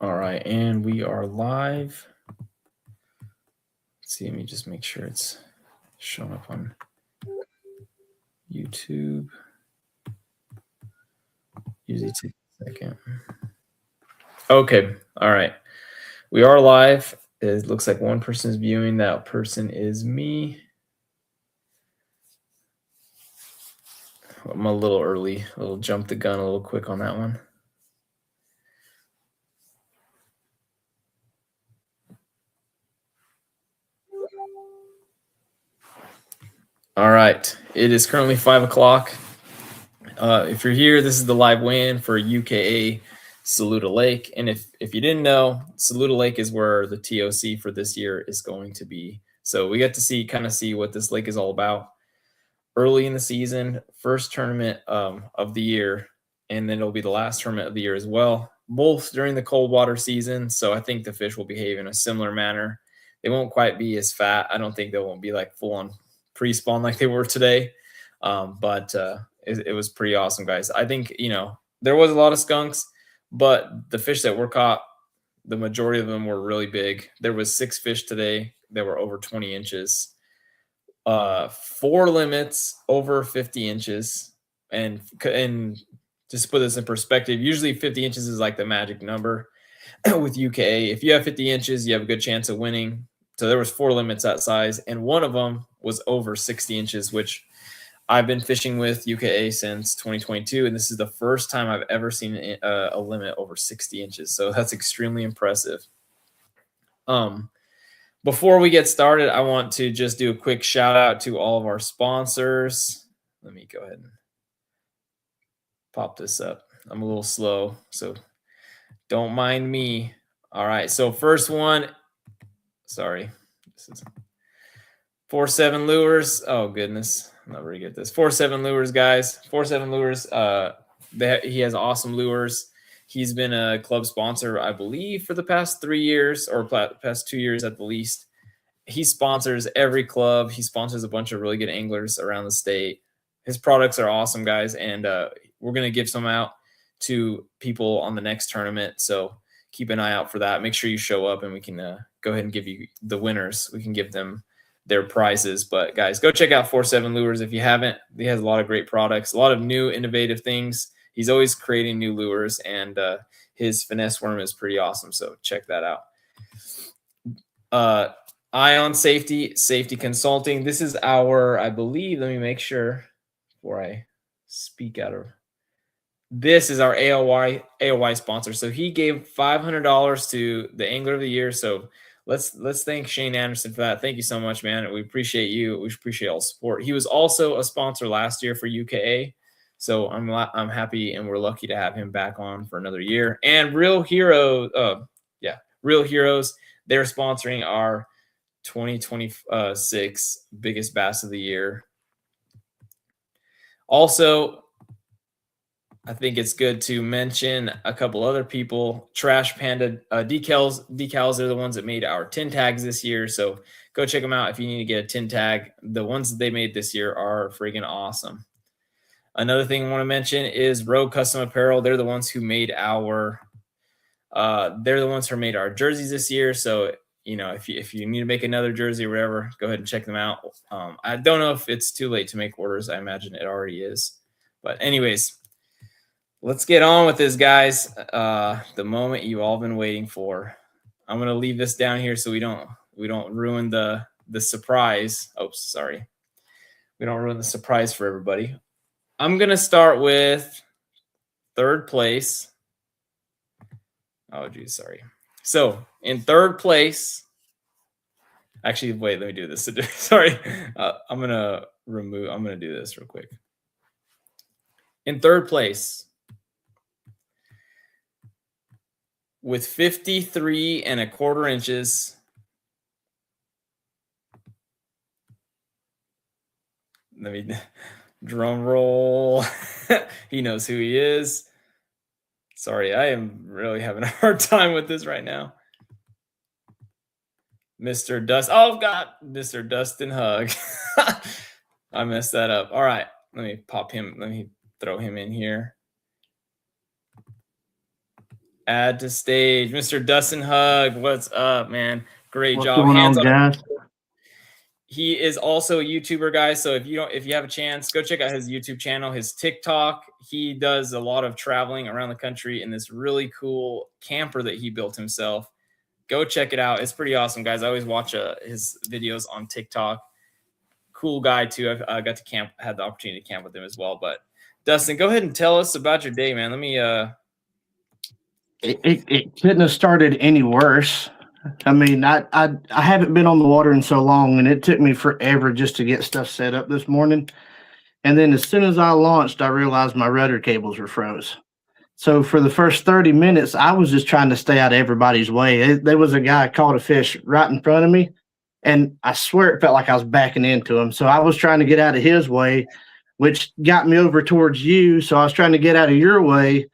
All right, and we are live. Let's see, let me just make sure it's showing up on YouTube. Usually takes a second. Okay, all right. We are live. It looks like one person is viewing. That person is me. I'm a little early, a little jump the gun, a little quick on that one. All right, it is currently 5 o'clock. If you're here, this is the live weigh-in for UKA Saluda Lake. And if you didn't know, Saluda Lake is where the TOC for this year is going to be. So we get to see what this lake is all about early in the season, first tournament of the year, and then it'll be the last tournament of the year as well, both during the cold water season. So I think the fish will behave in a similar manner. They won't quite be as fat. I don't think they won't be like full on pre-spawn like they were today. But it was pretty awesome, guys. I think, there was a lot of skunks, but the fish that were caught, the majority of them were really big. There was 6 fish today that were over 20 inches. 4 limits over 50 inches. And just to put this in perspective, usually 50 inches is like the magic number with UKA. If you have 50 inches, you have a good chance of winning. So there was 4 limits that size, and one of them was over 60 inches, which I've been fishing with UKA since 2022, and this is the first time I've ever seen a limit over 60 inches. So that's extremely impressive. Before we get started, I want to just do a quick shout out to all of our sponsors. Let me go ahead and pop this up. I'm a little slow, so don't mind me. All right, so first one, sorry, this is 47 Lures. Oh goodness, I'm not very good at this. 47 Lures, guys. 47 Lures. He has awesome lures. He's been a club sponsor, I believe, for the past 3 years or past 2 years at the least. He sponsors every club. He sponsors a bunch of really good anglers around the state. His products are awesome, guys, and we're going to give some out to people on the next tournament. So keep an eye out for that. Make sure you show up, and we can go ahead and give you the winners. We can give them their prizes. But guys, go check out 47 Lures if you haven't. He has a lot of great products, a lot of new innovative things. He's always creating new lures, and his finesse worm is pretty awesome. So check that out. Ion Safety Consulting. This is our, I believe, let me make sure before I speak out of. This is our AOY sponsor. So he gave $500 to the Angler of the Year. So let's thank Shane Anderson for that. Thank you so much, man. We appreciate you. We appreciate all the support. He was also a sponsor last year for UKA. So I'm happy, and we're lucky to have him back on for another year. And Real Heroes, they're sponsoring our 2026 biggest bass of the year. Also, I think it's good to mention a couple other people. Trash Panda decals are the ones that made our tin tags this year. So go check them out if you need to get a tin tag. The ones that they made this year are freaking awesome. Another thing I want to mention is Rogue Custom Apparel. They're the ones who made our jerseys this year. So if you need to make another jersey or whatever, go ahead and check them out. I don't know if it's too late to make orders. I imagine it already is. But anyways, let's get on with this, guys. The moment you've all been waiting for. I'm gonna leave this down here so we don't ruin the surprise. Oops, sorry. We don't ruin the surprise for everybody. I'm gonna start with 3rd place. Oh, geez, sorry. So in 3rd place, actually, wait, let me do this. Sorry, I'm gonna do this real quick. In 3rd place, with 53 1/4 inches, let me drum roll. He knows who he is. Sorry, I am really having a hard time with this right now. Mr. Dustin Hug. I messed that up. All right, let me pop him. Let me throw him in here. Add to stage, Mr. Dustin Hug. What's up, man? Great What's job. going Hands on, on. guys? He is also a YouTuber, guys. So if you have a chance, go check out his YouTube channel, his TikTok. He does a lot of traveling around the country in this really cool camper that he built himself. Go check it out. It's pretty awesome, guys. I always watch his videos on TikTok. Cool guy too. I got to had the opportunity to camp with him as well. But Dustin, go ahead and tell us about your day, man. Let me. It couldn't have started any worse. I mean, I haven't been on the water in so long, and it took me forever just to get stuff set up this morning. And then as soon as I launched, I realized my rudder cables were froze. So for the first 30 minutes, I was just trying to stay out of everybody's way. There was a guy caught a fish right in front of me, and I swear it felt like I was backing into him. So I was trying to get out of his way, which got me over towards you. So I was trying to get out of your way.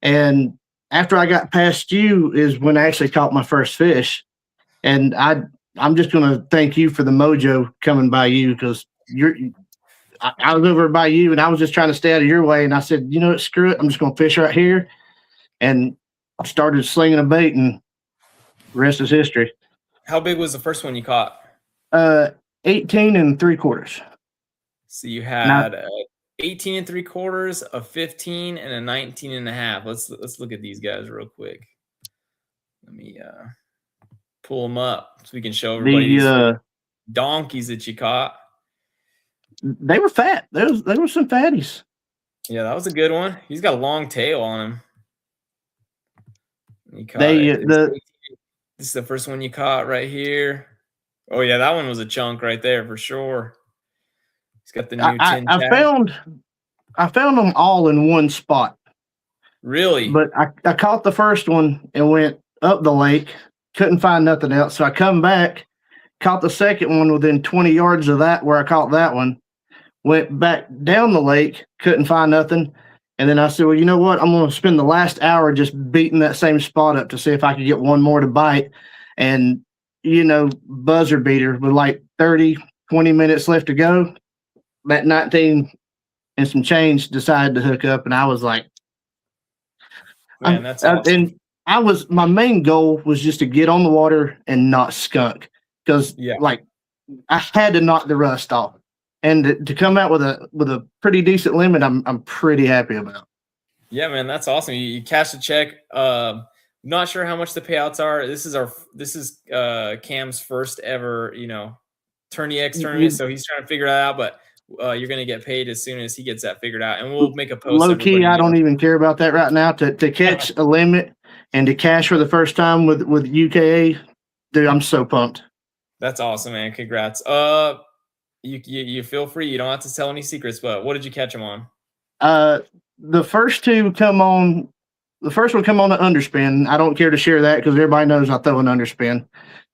And after I got past you is when I actually caught my first fish. And I'm just going to thank you for the mojo coming by you, because I was over by you and I was just trying to stay out of your way. And I said, you know what, screw it. I'm just going to fish right here. And I started slinging a bait, and the rest is history. How big was the first one you caught? 18 3/4. So you had 18 3/4, a 15, and a 19 and a half. Let's look at these guys real quick. Let me pull them up so we can show everybody these donkeys that you caught. They were fat. There were some fatties. Yeah, that was a good one. He's got a long tail on him. You caught this is the first one you caught right here. Oh yeah, that one was a chunk right there for sure. He's got the new tin tag. I found them all in one spot. Really? But I caught the first one and went up the lake. Couldn't find nothing else. So I come back, caught the second one within 20 yards of that where I caught that one. Went back down the lake, couldn't find nothing. And then I said, well, you know what? I'm going to spend the last hour just beating that same spot up to see if I could get one more to bite. And, buzzer beater with like 30, 20 minutes left to go. That 19 and some change decided to hook up. And I was like, man, that's awesome. And my main goal was just to get on the water and not skunk. Because I had to knock the rust off. And to come out with a pretty decent limit, I'm pretty happy about. Yeah, man, that's awesome. You cashed a check. Not sure how much the payouts are. This is Cam's first ever, Tourney X tournament. So he's trying to figure that out, but you're going to get paid as soon as he gets that figured out. And we'll make a post. Low key, I don't even care about that right now. To catch a limit and to cash for the first time with UKA, dude, I'm so pumped. That's awesome, man. Congrats. You feel free. You don't have to tell any secrets, but what did you catch them on? The first two come on. The first one come on an underspin. I don't care to share that because everybody knows I throw an underspin.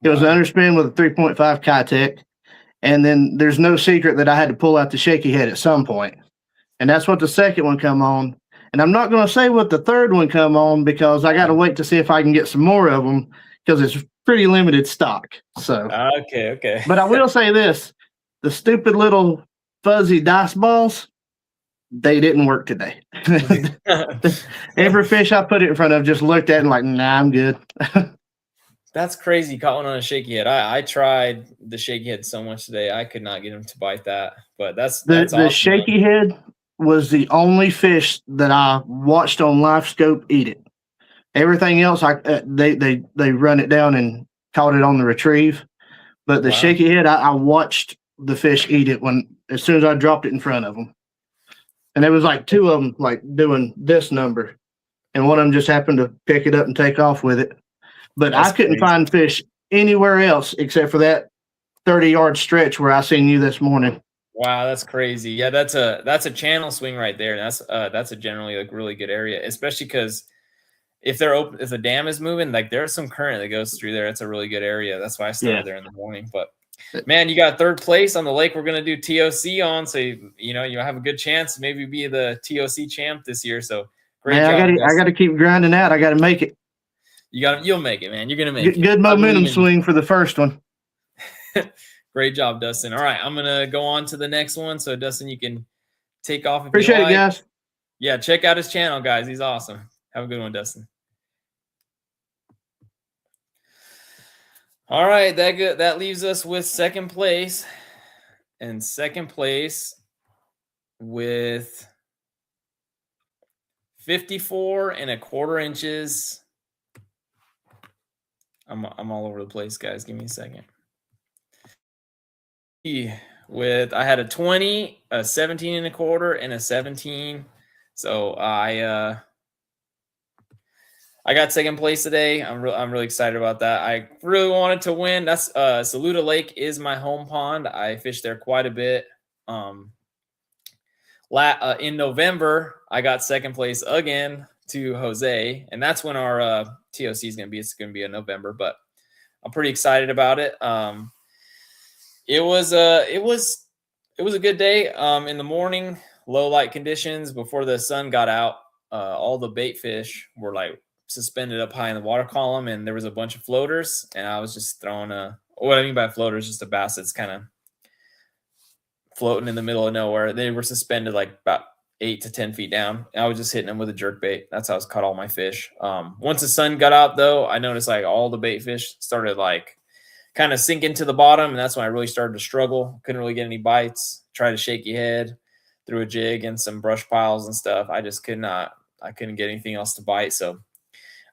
It was an underspin with a 3.5 Kitech. And then there's no secret that I had to pull out the shaky head at some point. And that's what the second one come on. And I'm not going to say what the third one come on because I got to wait to see if I can get some more of them because it's pretty limited stock. So okay. But I will say this. The stupid little fuzzy dice balls, they didn't work today. Every fish I put it in front of just looked at it like, nah, I'm good. That's crazy. You caught one on a shaky head. I tried the shaky head so much today. I could not get him to bite that. But that's awesome, the shaky head was the only fish that I watched on live scope eat it. Everything else, they run it down and caught it on the retrieve. But the shaky head, I watched the fish eat it as soon as I dropped it in front of them. And there was like two of them like doing this number. And one of them just happened to pick it up and take off with it. But I couldn't find fish anywhere else except for that 30-yard stretch where I seen you this morning. Wow, that's crazy. Yeah, that's a channel swing right there. That's a generally like really good area, especially because if the dam is moving, like there's some current that goes through there. It's a really good area. That's why I started there in the morning. But man, you got third place on the lake. We're gonna do TOC on, so you have a good chance to maybe be the TOC champ this year. So great job. I got to keep grinding out. I got to make it. You'll make it, man. You're gonna make it. Good momentum swing for the first one. Great job, Dustin. All right, I'm gonna go on to the next one. So Dustin, you can take off. Appreciate it, guys. Yeah, check out his channel, guys. He's awesome. Have a good one, Dustin. All right, that leaves us with second place. And second place with 54.25 inches. I'm all over the place, guys. Give me a second. With I had a 20, a 17.25, and a 17. So I got second place today. I'm really excited about that. I really wanted to win. That's Saluda Lake is my home pond. I fish there quite a bit. In November, I got second place again to Jose, and that's when our TOC is going to be. It's going to be in November, but I'm pretty excited about it. It was a good day. In the morning, low light conditions before the sun got out. All the bait fish were like suspended up high in the water column, and there was a bunch of floaters. And I was just throwing what I mean by floaters, just a bass that's kind of floating in the middle of nowhere. They were suspended like about 8 to 10 feet down. I was just hitting them with a jerk bait. That's how I caught all my fish. Once the sun got out, though, I noticed like all the bait fish started like kind of sinking to the bottom, and that's when I really started to struggle. Couldn't really get any bites. Tried to shake your head, threw a jig and some brush piles and stuff. I just could not. I couldn't get anything else to bite. So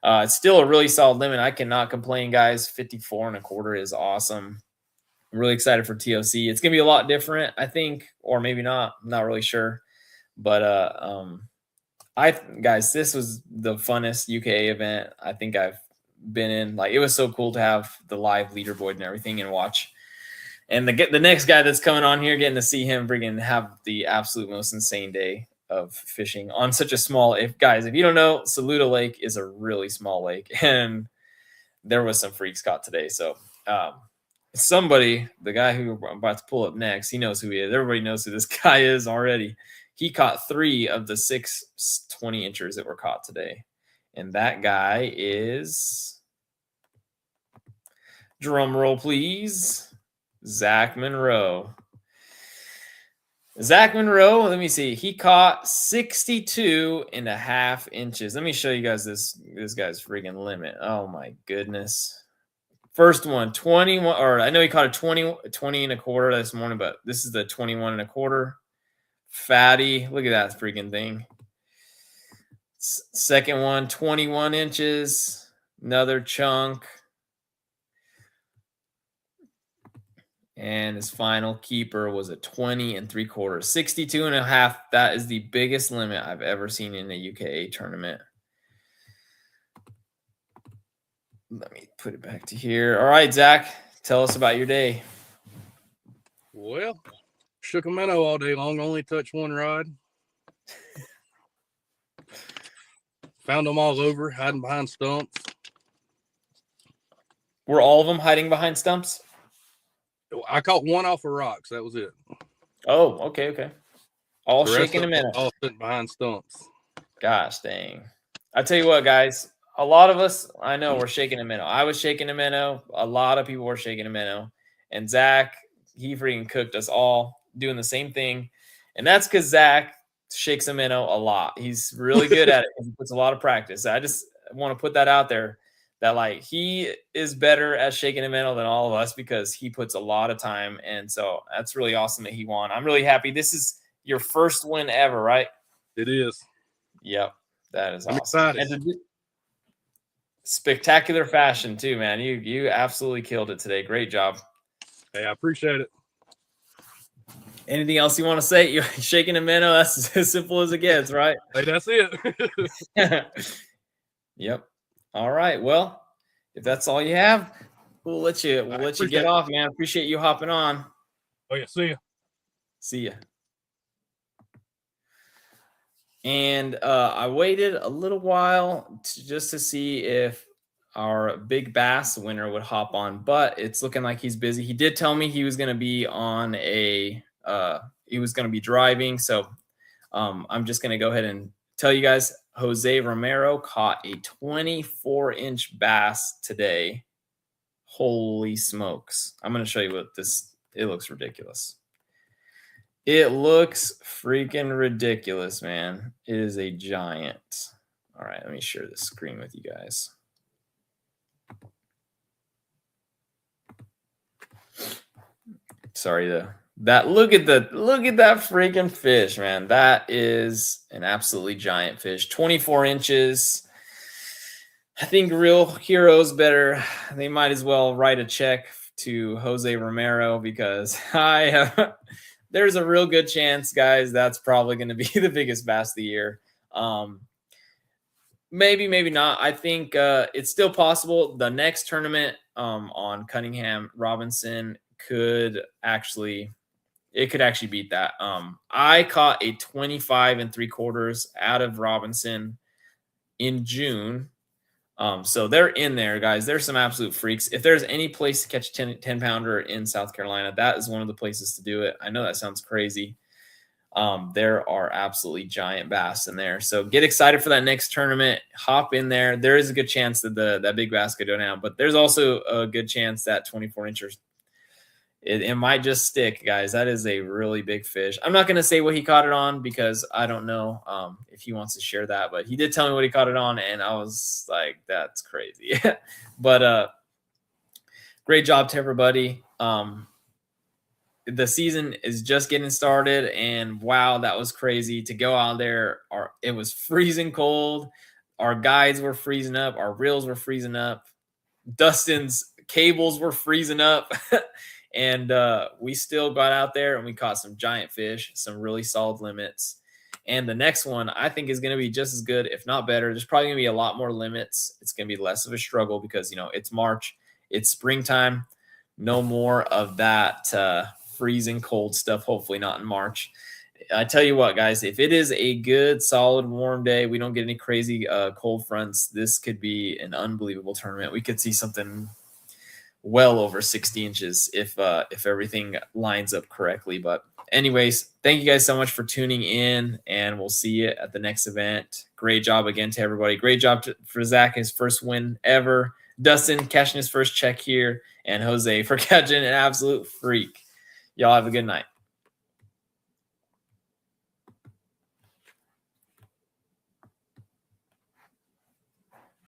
it's still a really solid limit. I cannot complain, guys. 54.25 is awesome. I'm really excited for TOC. It's gonna be a lot different, I think, or maybe not. I'm not really sure. But guys, this was the funnest UKA event I think I've been in. Like, it was so cool to have the live leaderboard and everything and watch. And the next guy that's coming on here, getting to see him friggin' have the absolute most insane day of fishing on such a small. If you don't know, Saluda Lake is a really small lake, and there was some freaks caught today. So somebody, the guy who I'm about to pull up next, he knows who he is. Everybody knows who this guy is already. He caught 3 of the 6 20 inchers that were caught today. And that guy is, drum roll please, Zach Monroe. Zach Monroe, let me see. He caught 62.5 inches. Let me show you guys this guy's freaking limit. Oh my goodness. First one, 21, or I know he caught a 20.25 this morning, but this is the 21.25. Fatty. Look at that freaking thing. Second one, 21 inches. Another chunk. And his final keeper was a 20.75, 62.5. That is the biggest limit I've ever seen in a UKA tournament. Let me put it back to here. All right, Zach, tell us about your day. Well, shook a minnow all day long, only touched one rod. Found them all over, hiding behind stumps. Were all of them hiding behind stumps? I caught one off of rocks. That was it. Oh, okay. All shaking a minnow. All sitting behind stumps. Gosh dang. I tell you what, guys, a lot of us, I know, we're shaking a minnow. I was shaking a minnow. A lot of people were shaking a minnow. And Zach, he freaking cooked us all doing the same thing. And that's because Zach shakes a minnow a lot. He's really good at it. He puts a lot of practice. I just want to put that out there, that like he is better at shaking a minnow than all of us because he puts a lot of time. And so that's really awesome that he won. I'm really happy. This is your first win ever, right? It is. Yep. That is I'm awesome. excited. And spectacular fashion too, man. You absolutely killed it today. Great job. Hey, I appreciate it. Anything else you want to say? You're shaking a minnow. That's as simple as it gets, right? Hey, that's it. Yep. All right. Well, if that's all you have, we'll let you get off, man. Appreciate you hopping on. Oh yeah, see ya. See ya. And I waited a little while just to see if our big bass winner would hop on, but it's looking like he's busy. He did tell me he was going to be on he was going to be driving. So I'm just going to go ahead and tell you guys, Jose Romero caught a 24-inch bass today. Holy smokes. I'm going to show you what it looks ridiculous. It looks freaking ridiculous, man. It is a giant. All right, let me share this screen with you guys. Sorry that look at that freaking fish, man. That is an absolutely giant fish. 24 inches. I think Real Heroes better. They might as well write a check to Jose Romero because there's a real good chance, guys, that's probably going to be the biggest bass of the year. Maybe not. I think it's still possible. The next tournament on Cunningham Robinson could actually beat that. I caught a 25 3/4 out of Robinson in June. So they're in there, guys. There's some absolute freaks. If there's any place to catch a 10 pounder in South Carolina, that is one of the places to do it. I know that sounds crazy. There are absolutely giant bass in there. So get excited for that next tournament. Hop in there. There is a good chance that that big bass could go down, but there's also a good chance that 24 inchers, it might just stick, guys. That is a really big fish. I'm not going to say what he caught it on because I don't know if he wants to share that, but he did tell me what he caught it on, and I was like, that's crazy. But great job to everybody. The season is just getting started, and wow, that was crazy to go out there. It was freezing cold. Our guides were freezing up. Our reels were freezing up. Dustin's cables were freezing up. And we still got out there and we caught some giant fish, some really solid limits. And the next one I think is going to be just as good, if not better. There's probably going to be a lot more limits. It's going to be less of a struggle because, it's March, it's springtime. No more of that freezing cold stuff, hopefully not in March. I tell you what, guys, if it is a good, solid, warm day, we don't get any crazy cold fronts, this could be an unbelievable tournament. We could see something well over 60 inches if everything lines up correctly. But anyways, thank you guys so much for tuning in, and we'll see you at the next event. Great job again to everybody. Great job for Zach, his first win ever. Dustin catching his first check here, and Jose for catching an absolute freak. Y'all have a good night.